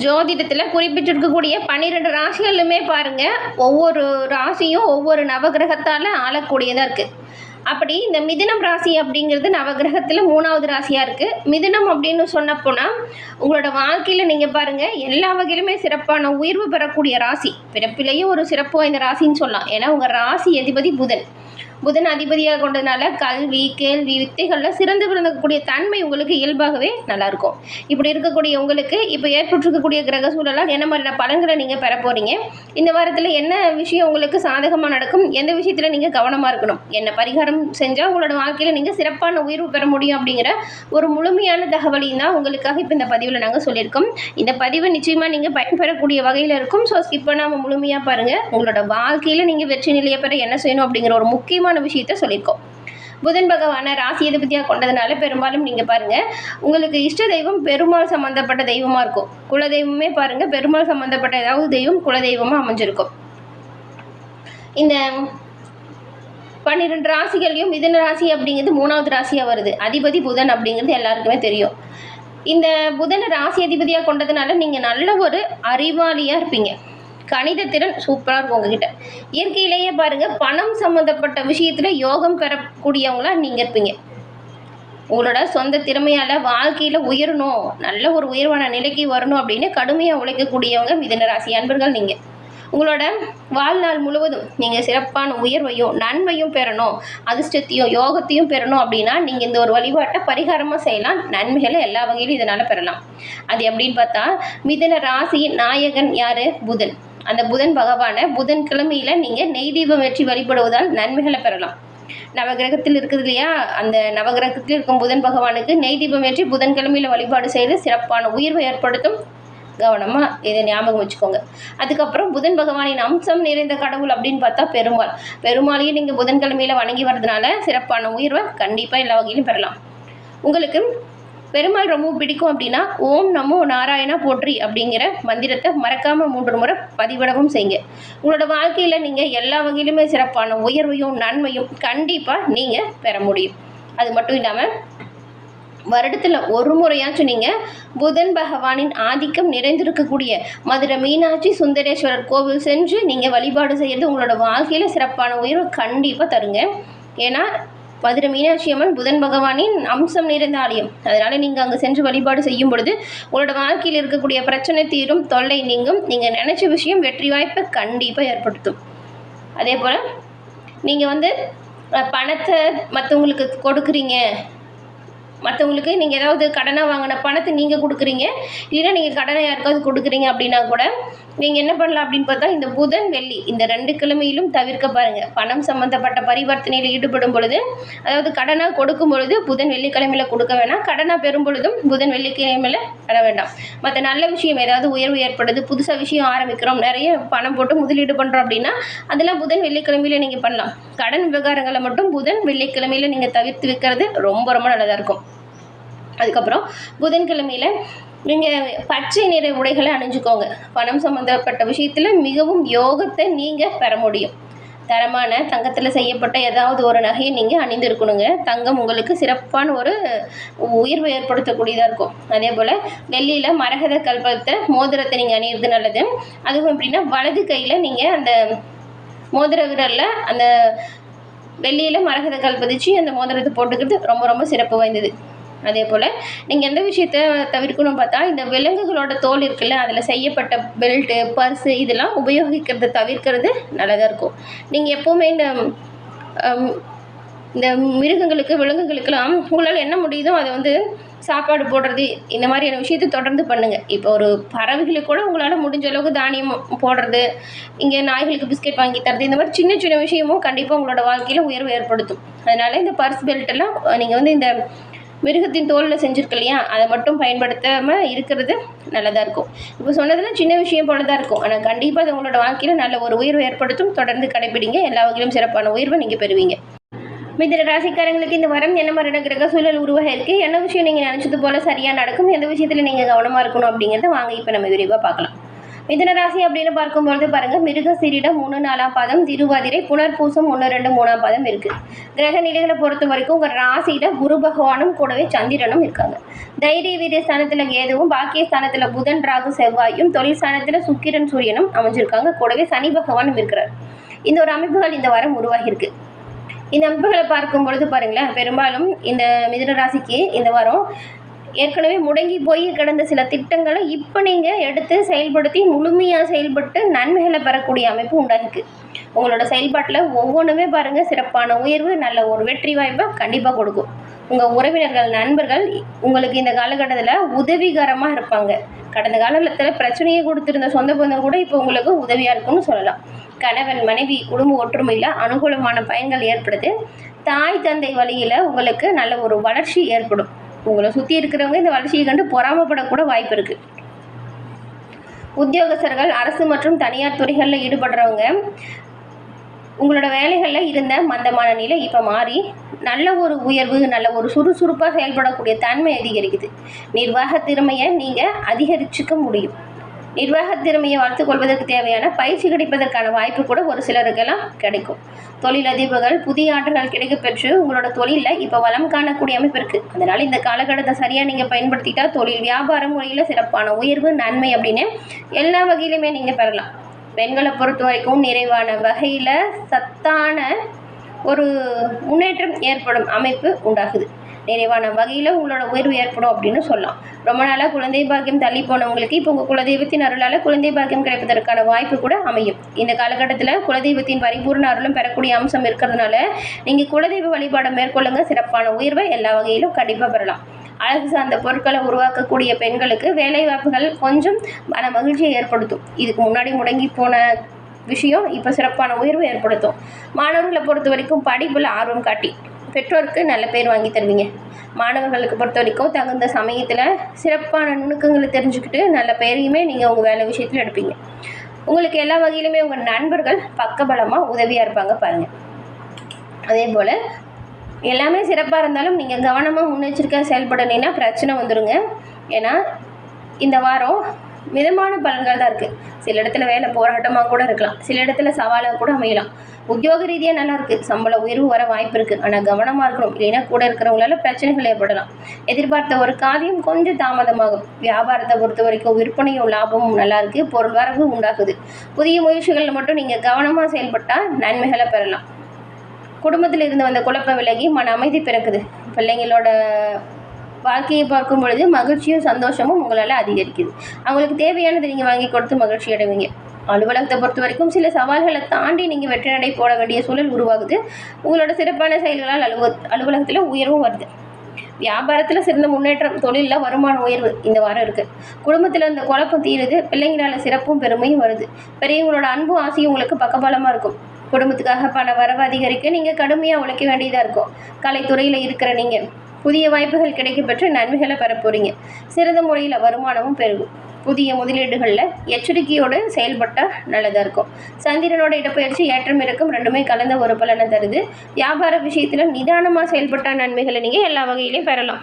ஜோதிடத்தில் குறிப்பிட்டிருக்கக்கூடிய 12 ராசிகளுமே பாருங்கள், ஒவ்வொரு ராசியும் ஒவ்வொரு நவகிரகத்தால் ஆளக்கூடியதாக இருக்குது. அப்படி இந்த மிதுனம் ராசி அப்படிங்கிறது நவகிரகத்தில் 3வது ராசியாக இருக்குது. மிதுனம் அப்படின்னு சொன்னப்போனால் உங்களோட வாழ்க்கையில் நீங்கள் பாருங்கள், எல்லா வகையிலுமே சிறப்பான உயர்வு பெறக்கூடிய ராசி. பிறப்பிலேயே ஒரு சிறப்பு வாய்ந்த ராசின்னு சொல்லலாம். ஏன்னா உங்கள் ராசி அதிபதி புதன் அதிபதியாக கொண்டதுனால கல்வி, கேள்வி, வித்தைகளில் சிறந்து விளங்கக்கூடிய தன்மை உங்களுக்கு இயல்பாகவே நல்லாயிருக்கும். இப்படி இருக்கக்கூடிய உங்களுக்கு இப்போ ஏற்பட்டிருக்கக்கூடிய கிரக சூழலால் என்ன மாதிரியான பலன்களை நீங்கள் பெற போகிறீங்க, இந்த வாரத்தில் என்ன விஷயம் உங்களுக்கு சாதகமாக நடக்கும், எந்த விஷயத்தில் நீங்கள் கவனமாக இருக்கணும், என்ன பரிகாரம் செஞ்சால் உங்களோட வாழ்க்கையில் நீங்கள் சிறப்பான உயர்வு பெற முடியும் அப்படிங்கிற ஒரு முழுமையான தகவலையும் தான் உங்களுக்காக இப்போ இந்த பதிவில் நாங்கள் சொல்லியிருக்கோம். இந்த பதிவு நிச்சயமாக நீங்கள் பயன்பெறக்கூடிய வகையில் இருக்கும். ஸோ ஸ்கிப் பண்ணாமல் முழுமையாக பாருங்கள். உங்களோட வாழ்க்கையில் நீங்கள் வெற்றி நிலையை பெற என்ன செய்யணும் அப்படிங்கிற ஒரு முக்கியமான விஷயத்த சொல்லியிருக்கோம். புதன் பகவான ராசி அதிபதியாக கொண்டதுனால பெரும்பாலும் நீங்கள் பாருங்கள், உங்களுக்கு இஷ்ட தெய்வம் பெருமாள் சம்மந்தப்பட்ட தெய்வமாக இருக்கும். குலதெய்வமே பாருங்கள், பெருமாள் சம்மந்தப்பட்ட ஏதாவது தெய்வம் குலதெய்வமாக அமைஞ்சிருக்கும். இந்த 12 ராசிகளையும் மிதுன ராசி அப்படிங்கிறது 3வது ராசியாக வருது. அதிபதி புதன் அப்படிங்கிறது எல்லாருக்குமே தெரியும். இந்த புதனை ராசி அதிபதியாக கொண்டதுனால நீங்கள் நல்ல ஒரு அறிவாளியாக இருப்பீங்க. கணித திறன் சூப்பராக இருக்கும் உங்ககிட்ட. இயற்கையிலேயே பாருங்கள், பணம் சம்மந்தப்பட்ட விஷயத்தில் யோகம் பெறக்கூடியவங்களாக நீங்கள் இருப்பீங்க. உங்களோட சொந்த திறமையால் வாழ்க்கையில் உயரணும், நல்ல ஒரு உயர்வான நிலைக்கு வரணும் அப்படின்னு கடுமையாக உழைக்கக்கூடியவங்க மிதுன ராசி அன்பர்கள் நீங்கள். உங்களோட வாழ்நாள் முழுவதும் நீங்கள் சிறப்பான உயர்வையும் நன்மையும் பெறணும், அதிர்ஷ்டத்தையும் யோகத்தையும் பெறணும் அப்படின்னா நீங்கள் இந்த ஒரு வழிபாட்டை பரிகாரமாக செய்யலாம். நன்மைகளை எல்லா வகையிலும் இதனால் பெறலாம். அது எப்படின்னு பார்த்தா, மிதுன ராசியின் நாயகன் யார்? புதன். அந்த புதன் பகவானை புதன்கிழமையில் நீங்கள் நெய் தீபம் ஏற்றி வழிபடுவதால் நன்மைகளை பெறலாம். நவகிரகத்தில் இருக்குது இல்லையா, அந்த நவகிரகத்தில் இருக்கும் புதன் பகவானுக்கு நெய் தீபம் ஏற்றி புதன்கிழமையில் வழிபாடு செய்து சிறப்பான உயர்வை ஏற்படுத்தும். கவனமாக இதை ஞாபகம் வச்சுக்கோங்க. அதுக்கப்புறம் புதன் பகவானின் அம்சம் நிறைந்த கடவுள் அப்படின்னு பார்த்தா பெருமாளையும் நீங்கள் புதன்கிழமையில் வணங்கி வர்றதுனால சிறப்பான உயர்வை கண்டிப்பாக எல்லா வகையிலும் பெறலாம். உங்களுக்கு பெருமாள் ரொம்ப பிடிக்கும் அப்படின்னா ஓம் நமோ நாராயணா போற்றி அப்படிங்கிற மந்திரத்தை மறக்காமல் 3 முறை பதிவிடவும் செய்யுங்க. உங்களோட வாழ்க்கையில் நீங்கள் எல்லா வகையிலுமே சிறப்பான உயர்வையும் நன்மையும் கண்டிப்பாக நீங்கள் பெற முடியும். அது மட்டும் இல்லாமல் வருடத்தில் ஒரு முறையாச்சும் நீங்கள் புதன் பகவானின் ஆதிக்கம் நிறைந்திருக்கக்கூடிய மதுரை மீனாட்சி சுந்தரேஸ்வரர் கோவில் சென்று நீங்கள் வழிபாடு செய்கிறது உங்களோட வாழ்க்கையில் சிறப்பான உயர்வு கண்டிப்பாக தருங்க. ஏன்னா மதுரை மீனாட்சி அம்மன் புதன் பகவானின் அம்சம் நிறைந்த ஆலயம். அதனால் நீங்கள் அங்கே சென்று வழிபாடு செய்யும் பொழுது உங்களோட வாழ்க்கையில் இருக்கக்கூடிய பிரச்சனை தீரும், தொல்லை நீங்கும், நீங்கள் நினச்ச விஷயம் வெற்றி வாய்ப்பை கண்டிப்பாக ஏற்படுத்தும். அதே போல் நீங்கள் பணத்தை மற்றவங்களுக்கு கொடுக்குறீங்க, மற்றவங்களுக்கு நீங்கள் ஏதாவது கடனாக வாங்கின பணத்தை நீங்கள் கொடுக்குறீங்க, இல்லைன்னா நீங்கள் கடனை யாருக்காவது கொடுக்குறீங்க அப்படின்னா கூட நீங்கள் என்ன பண்ணலாம் அப்படின்னு பார்த்தா, இந்த புதன் வெள்ளி இந்த 2 கிழமையிலும் தவிர்க்க பாருங்கள். பணம் சம்மந்தப்பட்ட பரிவர்த்தனையில் ஈடுபடும் பொழுது, அதாவது கடனாக கொடுக்கும் பொழுது புதன் வெள்ளிக்கிழமையில் கொடுக்க வேணாம், கடனாக பெறும் பொழுதும் புதன் வெள்ளிக்கிழமையில் பெற வேண்டாம். மற்ற நல்ல விஷயம் ஏதாவது உயர்வு ஏற்படுது, புதுசாக விஷயம் ஆரம்பிக்கிறோம், நிறைய பணம் போட்டு முதலீடு பண்ணுறோம் அப்படின்னா அதெல்லாம் புதன் வெள்ளிக்கிழமையில் நீங்கள் பண்ணலாம். கடன் விவகாரங்களை மட்டும் புதன் வெள்ளிக்கிழமையில் நீங்கள் தவிர்த்து வைக்கிறது ரொம்ப ரொம்ப நல்லதாக இருக்கும். அதுக்கப்புறம் புதன்கிழமையில் நீங்கள் பச்சை நிற உடைகளை அணிஞ்சுக்கோங்க. பணம் சம்மந்தப்பட்ட விஷயத்தில் மிகவும் யோகத்தை நீங்கள் பெற முடியும். தரமான தங்கத்தில் செய்யப்பட்ட ஏதாவது ஒரு நகையை நீங்கள் அணிந்திருக்கணுங்க. தங்கம் உங்களுக்கு சிறப்பான ஒரு உயர்வை ஏற்படுத்தக்கூடியதாக இருக்கும். அதே போல் வெள்ளியில் மரகத கல்பத்தை மோதிரத்தை நீங்கள் அணியிறது நல்லது. அதுவும் எப்படின்னா வலது கையில் நீங்கள் அந்த மோதிர விரலில் அந்த வெள்ளியில் மரகத கல் பதிச்சு அந்த மோதிரத்தை போட்டுக்கிறது ரொம்ப ரொம்ப சிறப்பு வாய்ந்தது. அதே போல் நீங்கள் எந்த விஷயத்தை தவிர்க்கணும் பார்த்தா, இந்த விலங்குகளோட தோல் இருக்குல்ல, அதில் செய்யப்பட்ட பெல்ட்டு, பர்ஸு இதெல்லாம் உபயோகிக்கிறத தவிர்க்கிறது நல்லதாக இருக்கும். நீங்கள் எப்போவுமே இந்த மிருகங்களுக்கு விலங்குகளுக்கெல்லாம் உங்களால் என்ன முடியுதோ அதை சாப்பாடு போடுறது, இந்த மாதிரியான விஷயத்தை தொடர்ந்து பண்ணுங்கள். இப்போ ஒரு பறவைகளுக்கு கூட உங்களால் முடிஞ்ச அளவுக்கு தானியம் போடுறது, இங்கே நாய்களுக்கு பிஸ்கெட் வாங்கி தரது, இந்த மாதிரி சின்ன சின்ன விஷயமும் கண்டிப்பாக உங்களோட வாழ்க்கையில் உயர்வு ஏற்படுத்தும். அதனால் இந்த பர்ஸ் பெல்ட்டெல்லாம் நீங்கள் இந்த மிருகத்தின் தோலில் செஞ்சுருக்கு இல்லையா, அதை மட்டும் பயன்படுத்தாமல் இருக்கிறது நல்லதாக இருக்கும். இப்போ சொன்னதில் சின்ன விஷயம் போல தான் இருக்கும், ஆனால் கண்டிப்பாக அது உங்களோட வாழ்க்கையில் நல்ல ஒரு உயர்வு ஏற்படுத்தும். தொடர்ந்து கடைப்பிடிங்க, எல்லா வகையிலும் சிறப்பான உயர்வை நீங்கள் பெறுவீங்க. மிதுன ராசிக்காரங்களுக்கு இந்த வாரம் என்ன மாதிரியான கிரக சூழல் உருவாக இருக்குது, என்ன விஷயம் நீங்கள் நினச்சது போல் சரியாக நடக்கும், எந்த விஷயத்தில் நீங்கள் கவனமாக இருக்கணும் அப்படிங்கிறத வாங்க இப்போ நம்ம விரிவாக பார்க்கலாம். மிதுன ராசி அப்படின்னு பார்க்கும்பொழுது பாருங்கள், மிருகசீரிடம் 3 4ஆம் பாதம், திருவாதிரை, புனர்பூசம் 1 2 3ஆம் பாதம் இருக்குது. கிரக நிலைகளை பொறுத்த வரைக்கும் உங்கள் ராசியில் குரு பகவானும் கூடவே சந்திரனும் இருக்காங்க. தைரிய வீரிய ஸ்தானத்தில் கேதுவும், பாக்கிய ஸ்தானத்தில் புதன் ராகு செவ்வாயும், தொழில் ஸ்தானத்தில் சுக்கிரன் சூரியனும் அமைஞ்சிருக்காங்க. கூடவே சனி பகவானும் இருக்கிறார். இந்த ஒரு அமைப்புகள் இந்த வாரம் உருவாகியிருக்கு. இந்த அமைப்புகளை பார்க்கும் பொழுது பாருங்களேன், பெரும்பாலும் இந்த மிதுன ராசிக்கு இந்த வாரம் ஏற்கனவே முடங்கி போய் கிடந்த சில திட்டங்களை இப்போ நீங்கள் எடுத்து செயல்படுத்தி முழுமையாக செயல்பட்டு நன்மைகளை பெறக்கூடிய அமைப்பு உண்டாகிருக்கு. உங்களோட செயல்பாட்டில் ஒவ்வொன்றுமே பாருங்கள், சிறப்பான உயர்வு, நல்ல ஒரு வெற்றி வாய்ப்பை கண்டிப்பாக கொடுக்கும். உங்கள் உறவினர்கள், நண்பர்கள் உங்களுக்கு இந்த காலகட்டத்தில் உதவிகரமாக இருப்பாங்க. கடந்த காலத்தில் பிரச்சனையை கொடுத்துருந்த சொந்த பந்தம் கூட இப்போ உங்களுக்கு உதவியாக இருக்கும்னு சொல்லலாம். கணவன் மனைவி குடும்ப ஒற்றுமையில் அனுகூலமான பயன்கள் ஏற்படுது. தாய் தந்தை வழியில் உங்களுக்கு நல்ல ஒரு வளர்ச்சி ஏற்படும். உங்களை சுற்றி இருக்கிறவங்க இந்த வளர்ச்சியை கண்டு பொறாமப்படக்கூட வாய்ப்பு இருக்குது. உத்தியோகஸ்தர்கள், அரசு மற்றும் தனியார் துறைகளில் ஈடுபடுறவங்க உங்களோட வேலைகளில் இருந்த மந்தமான நிலை இப்போ மாறி நல்ல ஒரு உயர்வு, நல்ல ஒரு சுறுசுறுப்பாக செயல்படக்கூடிய தன்மை அதிகரிக்குது. நிர்வாக திறமையை நீங்கள் அதிகரிச்சுக்க முடியும். நிர்வாக திறமையை வளர்த்துக் கொள்வதற்கு தேவையான பயிற்சி கிடைப்பதற்கான வாய்ப்பு கூட ஒரு சிலருக்கெல்லாம் கிடைக்கும். தொழிலதிபர்கள் புதிய ஆற்றல்கள் கிடைக்கப்பெற்று உங்களோட தொழிலில் இப்போ வளம் காணக்கூடிய அமைப்பு இருக்குது. அதனால் இந்த காலகட்டத்தை சரியாக நீங்கள் பயன்படுத்திட்டா தொழில் வியாபாரம் முறையில் சிறப்பான உயர்வு, நன்மை அப்படின்னு எல்லா வகையிலுமே நீங்கள் பெறலாம். பெண்களை பொறுத்த வரைக்கும் நிறைவான வகையில் சத்தான ஒரு முன்னேற்றம் ஏற்படும் அமைப்பு உண்டாகுது. நிறைவான வகையில் உங்களோட உயர்வு ஏற்படும் அப்படின்னு சொல்லலாம். ரொம்ப நாளாக குழந்தை பாக்கியம் தள்ளி போனவங்களுக்கு இப்போ உங்கள் குலதெய்வத்தின் அருளால் குழந்தை பாக்கியம் கிடைப்பதற்கான வாய்ப்பு கூட அமையும். இந்த காலகட்டத்தில் குலதெய்வத்தின் பரிபூர்ண அருளும் பெறக்கூடிய அம்சம் இருக்கிறதுனால நீங்கள் குலதெய்வ வழிபாடை மேற்கொள்ளுங்க. சிறப்பான உயர்வை எல்லா வகையிலும் கண்டிப்பாக பெறலாம். அழகு சார்ந்த பொருட்களை உருவாக்கக்கூடிய பெண்களுக்கு வேலை வாய்ப்புகள் கொஞ்சம் மன மகிழ்ச்சியை ஏற்படுத்தும். இதுக்கு முன்னாடி முடங்கி போன விஷயம் இப்போ சிறப்பான உயர்வு ஏற்படுத்தும். மாணவர்களை பொறுத்த வரைக்கும் படிப்பில் ஆர்வம் காட்டி பெற்றோருக்கு நல்ல பேர் வாங்கி தருவீங்க. மாணவர்களுக்கு பொறுத்த வரைக்கும் தகுந்த சமயத்தில் சிறப்பான நுணுக்கங்களை தெரிஞ்சுக்கிட்டு நல்ல பெயரையுமே நீங்கள் உங்கள் வேலை விஷயத்தில் எடுப்பீங்க. உங்களுக்கு எல்லா வகையிலுமே உங்கள் நண்பர்கள் பக்கபலமாக உதவியாக இருப்பாங்க பாருங்கள். அதே போல் எல்லாமே சிறப்பாக இருந்தாலும் நீங்கள் கவனமாக முன்னெச்சரிக்கையாக செயல்படலைன்னா பிரச்சனை வந்துடுங்க. ஏன்னா இந்த வாரம் மிதமான பலன்கள் தான் இருக்குது. சில இடத்துல வேலை போராட்டமாக கூட இருக்கலாம், சில இடத்துல சவாலாக கூட அமையலாம். உத்தியோக ரீதியாக நல்லா இருக்குது, சம்பள உயர்வு வர வாய்ப்பு இருக்குது. ஆனால் கவனமாக இருக்கணும், இல்லைன்னா கூட இருக்கிறவங்களால பிரச்சனைகள் ஏற்படலாம். எதிர்பார்த்த ஒரு காரியம் கொஞ்சம் தாமதமாகும். வியாபாரத்தை பொறுத்த வரைக்கும் விற்பனையும் லாபமும் நல்லா இருக்குது, பொருள் வரவு உண்டாகுது. புதிய முயற்சிகளில் மட்டும் நீங்கள் கவனமாக செயல்பட்டால் நன்மைகளை பெறலாம். குடும்பத்தில் இருந்து வந்த குழப்பம் விலகி மன அமைதி பிறக்குது. பிள்ளைங்களோட வாழ்க்கையை பார்க்கும் பொழுது மகிழ்ச்சியும் சந்தோஷமும் உங்களால் அதிகரிக்குது. அவங்களுக்கு தேவையானது நீங்கள் வாங்கி கொடுத்து மகிழ்ச்சி அடைவீங்க. அலுவலகத்தை பொறுத்த வரைக்கும் சில சவால்களை தாண்டி நீங்கள் வெற்றி நடை போட வேண்டிய சூழல் உருவாகுது. உங்களோட சிறப்பான செயல்களால் அலுவலகத்தில் உயர்வும் வருது. வியாபாரத்தில் சிறந்த முன்னேற்றம், தொழிலில் வருமான உயர்வு இந்த வாரம் இருக்குது. குடும்பத்தில் இந்த குழப்பம் தீருது. பிள்ளைங்களால் சிறப்பும் பெருமையும் வருது. பெரியவங்களோட அன்பும் ஆசையும் உங்களுக்கு பக்கபலமாக இருக்கும். குடும்பத்துக்காக பண வரவு அதிகரிக்க நீங்கள் கடுமையாக உழைக்க வேண்டியதாக இருக்கும். கலைத்துறையில் இருக்கிற நீங்கள் புதிய வாய்ப்புகள் கிடைக்கப்பெற்று நன்மைகளை பெற போகிறீங்க. சிறந்த முறையில் வருமானமும் பெருகும். புதிய முதலீடுகளில் எச்சரிக்கையோடு செயல்பட்டால் நல்லதாக இருக்கும். சந்திரனோட இடப்பெயர்ச்சி ஏற்றம் இருக்கும், ரெண்டுமே கலந்த ஒரு பலனை தருது. வியாபார விஷயத்தில் நிதானமாக செயல்பட்டால் நன்மைகளை நீங்கள் எல்லா வகையிலையும் பெறலாம்.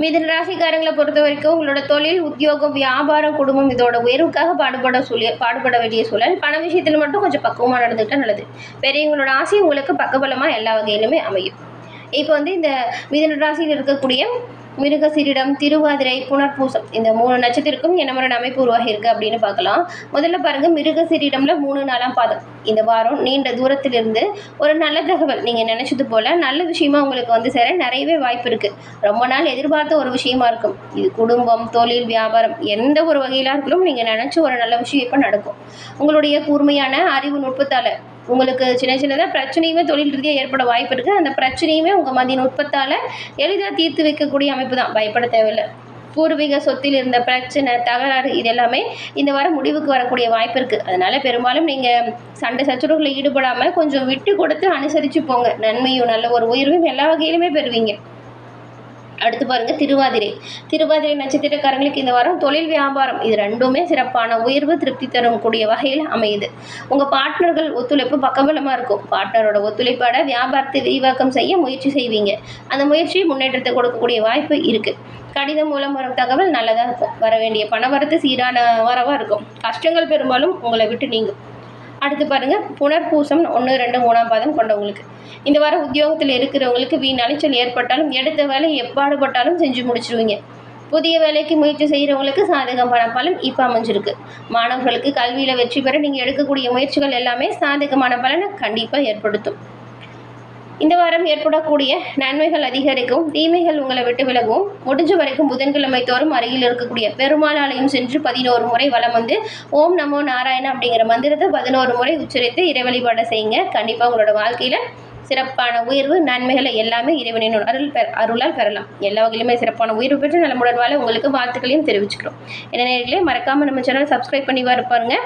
மிதுன ராசிக்காரங்களை பொறுத்த வரைக்கும் உங்களோட தொழில், உத்தியோகம், வியாபாரம், குடும்பம் இதோட உயர்வுக்காக பாடுபட வேண்டிய சூழல். பண விஷயத்தில் மட்டும் கொஞ்சம் பக்குவமாக நடந்துக்கிட்டால் நல்லது. பெரியவங்களோட ஆசை உங்களுக்கு பக்கபலமாக எல்லா வகையிலுமே அமையும். இப்போ இந்த மிதுன ராசியில் இருக்கக்கூடிய மிருகசீரிடம், திருவாதிரை, புனர்பூசம் இந்த 3 நட்சத்திரக்கும் என்ன மாதிரி அமைப்பு உருவாகி இருக்குது அப்படின்னு பார்க்கலாம். முதல்ல பாருங்கள், மிருகசீரிடம்ல 3 4ஆம் பாதம். இந்த வாரம் நீண்ட தூரத்திலிருந்து ஒரு நல்ல தகவல் நீங்கள் நினச்சது போல் நல்ல விஷயமா உங்களுக்கு சேர நிறையவே வாய்ப்பு இருக்குது. ரொம்ப நாள் எதிர்பார்த்த ஒரு விஷயமா இருக்கும். இது குடும்பம், தொழில், வியாபாரம் எந்த ஒரு வகையிலாக இருந்தாலும் நீங்கள் நினச்ச ஒரு நல்ல விஷயம் இப்போ நடக்கும். உங்களுடைய கூர்மையான அறிவு நுட்பத்தால் உங்களுக்கு சின்னதாக பிரச்சனையுமே தொழில் ரீதியாக ஏற்பட வாய்ப்பு இருக்குது. அந்த பிரச்சனையுமே உங்கள் மதிய நுட்பத்தால் எளிதாக தீர்த்து வைக்கக்கூடிய அமைப்பு தான், பயப்பட தேவையில்லை. பூர்வீக சொத்தில் இருந்த பிரச்சனை, தகராறு இது எல்லாமே இந்த வாரம் முடிவுக்கு வரக்கூடிய வாய்ப்பு இருக்குது. அதனால் பெரும்பாலும் நீங்கள் சண்டை சச்சரவுகளில் ஈடுபடாமல் கொஞ்சம் விட்டு கொடுத்து அனுசரித்து போங்க. நன்மையும் நல்ல ஒரு உயர்வும் எல்லா வகையிலுமே பெறுவீங்க. அடுத்து பாருங்கள் திருவாதிரை நட்சத்திரக்காரங்களுக்கு இந்த வாரம் தொழில் வியாபாரம் இது ரெண்டுமே சிறப்பான உயர்வு திருப்தி தரக்கூடிய வகையில் அமையுது. உங்கள் பார்ட்னர்கள் ஒத்துழைப்பு பக்கபலமாக இருக்கும். பார்ட்னரோட ஒத்துழைப்போட வியாபாரத்தை விரிவாக்கம் செய்ய முயற்சி செய்வீங்க. அந்த முயற்சி முன்னேற்றத்தை கொடுக்கக்கூடிய வாய்ப்பு இருக்குது. கடிதம் மூலம் வரும் தகவல் நல்லதாக இருக்கும். வர வேண்டிய பணவரத்து சீரான வரவாக இருக்கும். கஷ்டங்கள் பெரும்பாலும் உங்களை விட்டு நீங்கும். அடுத்து பாருங்கள் புனர்பூசம் 1, 2, 3ஆம் பாதம் கொண்டவங்களுக்கு இந்த வாரம் உத்தியோகத்தில் இருக்கிறவங்களுக்கு வீண் அலைச்சல் ஏற்பட்டாலும் எடுத்த வேலை எப்பாடுபட்டாலும் செஞ்சு முடிச்சிருவீங்க. புதிய வேலைக்கு முயற்சி செய்கிறவங்களுக்கு சாதகமான பலன் இப்போ அமைஞ்சிருக்கு. மாணவர்களுக்கு கல்வியில் வெற்றி பெற நீங்கள் எடுக்கக்கூடிய முயற்சிகள் எல்லாமே சாதகமான பலனை கண்டிப்பாக ஏற்படுத்தும். இந்த வாரம் ஏற்படக்கூடிய நன்மைகள் அதிகரிக்கும், தீமைகள் உங்களை விட்டு விலகும். முடிஞ்ச வரைக்கும் புதன்கிழமை தோறும் அருகில் இருக்கக்கூடிய பெருமாள் ஆலயம் சென்று 11 முறை வலம் வந்து ஓம் நமோ நாராயண அப்படிங்கிற மந்திரத்தை 11 முறை உச்சரித்து இறை வழிபாடு செய்யுங்க. கண்டிப்பாக உங்களோட வாழ்க்கையில் சிறப்பான உயர்வு நன்மைகளை எல்லாமே இறைவனின் அருளால் பெறலாம். எல்லா வகையிலுமே சிறப்பான உயர்வு பெற்று நலமுடன் வாழ உங்களுக்கு வாழ்த்துக்களையும் தெரிவிச்சுக்கிறோம். என்ன நேயர்களே, மறக்காமல் நம்ம சேனல் சப்ஸ்கிரைப் பண்ணி பாருங்க.